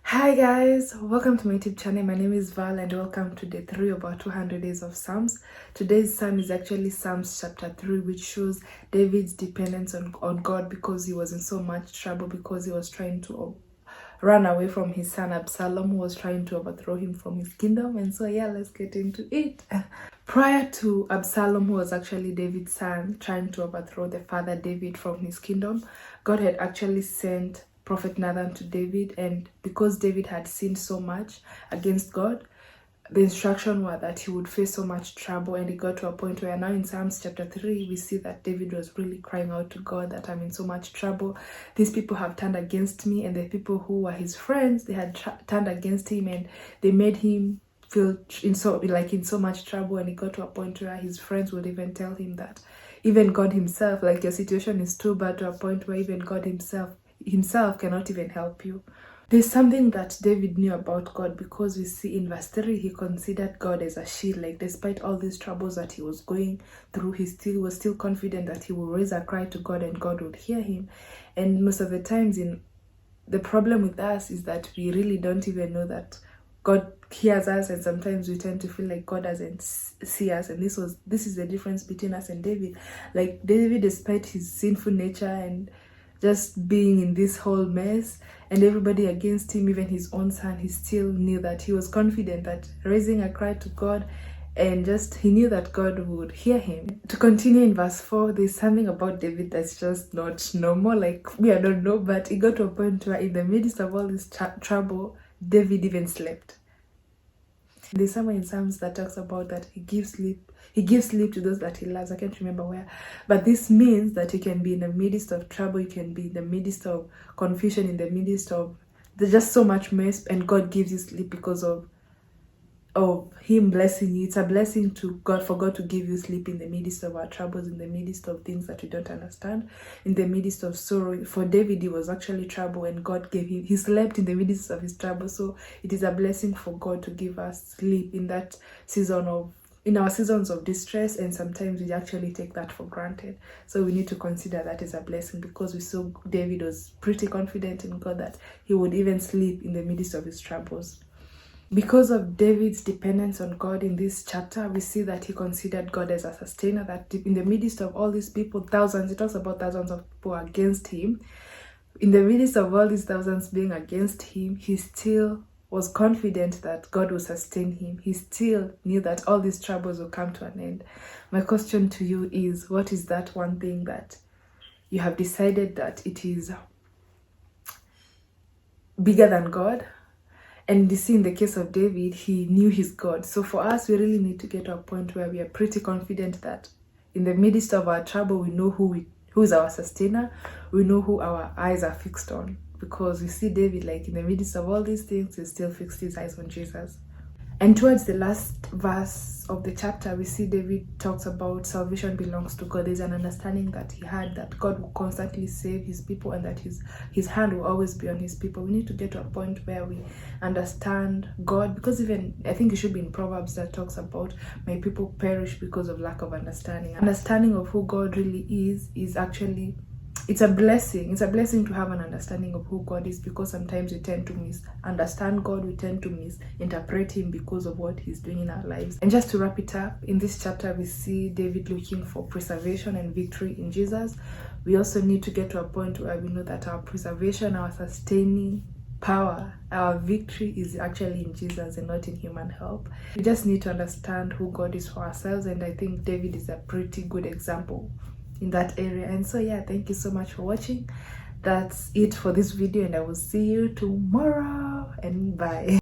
Hi guys, welcome to my YouTube channel. My name is Val and welcome to day 3 of our 200 days of Psalms. Today's Psalm is actually Psalms chapter 3, which shows David's dependence on God because he was in so much trouble, because he was trying to run away from his son Absalom, who was trying to overthrow him from his kingdom. And so yeah, let's get into it. Prior to Absalom, who was actually David's son, trying to overthrow the father David from his kingdom, God had actually sent Prophet Nathan to David, and because David had sinned so much against God, the instruction was that he would face so much trouble. And it got to a point where now in Psalms chapter 3 we see that David was really crying out to God that I'm in so much trouble. These people have turned against me, and the people who were his friends, they had turned against him, and they made him feel in so much trouble. And it got to a point where his friends would even tell him that even God himself, like, your situation is too bad, to a point where even God himself cannot even help you. There's something that David knew about God, because we see in verse 3 he considered God as a shield. Like, despite all these troubles that he was going through, he was still confident that he would raise a cry to God and God would hear him. And most of the times, the problem with us is that we really don't even know that God hears us, and sometimes we tend to feel like God doesn't see us. And this is the difference between us and David. Like, David, despite his sinful nature and just being in this whole mess and everybody against him, even his own son, he still knew that he was confident that raising a cry to God, and just he knew that God would hear him. To continue in verse 4, there's something about David that's just not normal. Like, I don't know, but it got to a point where in the midst of all this trouble, David even slept. There's somewhere in Psalms that talks about that he gives sleep to those that he loves. I can't remember where, but this means that you can be in the midst of trouble, you can be in the midst of confusion, in the midst of there's just so much mess, and God gives you sleep because of him blessing you. It's a blessing to God for God to give you sleep in the midst of our troubles, in the midst of things that we don't understand, in the midst of sorrow. For David, it was actually trouble, and God gave him, he slept in the midst of his trouble. So it is a blessing for God to give us sleep in that in our seasons of distress, and sometimes we actually take that for granted. So we need to consider that as a blessing, because we saw David was pretty confident in God that he would even sleep in the midst of his troubles. Because of David's dependence on God in this chapter, we see that he considered God as a sustainer, that in the midst of all these people, thousands, it talks about thousands of people against him. In the midst of all these thousands being against him, he still was confident that God will sustain him. He still knew that all these troubles will come to an end. My question to you is, what is that one thing that you have decided that it is bigger than God? And you see, in the case of David, he knew his God. So for us, we really need to get to a point where we are pretty confident that in the midst of our trouble, we know who is our sustainer. We know who our eyes are fixed on. Because we see David, like, in the midst of all these things, he still fixed his eyes on Jesus. And towards the last verse of the chapter, we see David talks about salvation belongs to God. There's an understanding that he had that God will constantly save his people, and that his hand will always be on his people. We need to get to a point where we understand God, because even I think it should be in Proverbs that talks about my people perish because of lack of understanding. Understanding of who God really is actually, it's a blessing. It's a blessing to have an understanding of who God is, because sometimes we tend to misunderstand God. We tend to misinterpret him because of what he's doing in our lives. And just to wrap it up, in this chapter we see David looking for preservation and victory in Jesus. We also need to get to a point where we know that our preservation, our sustaining power, our victory is actually in Jesus and not in human help. We just need to understand who God is for ourselves, and I think David is a pretty good example in that area. And so yeah, thank you so much for watching. That's it for this video, and I will see you tomorrow, and bye.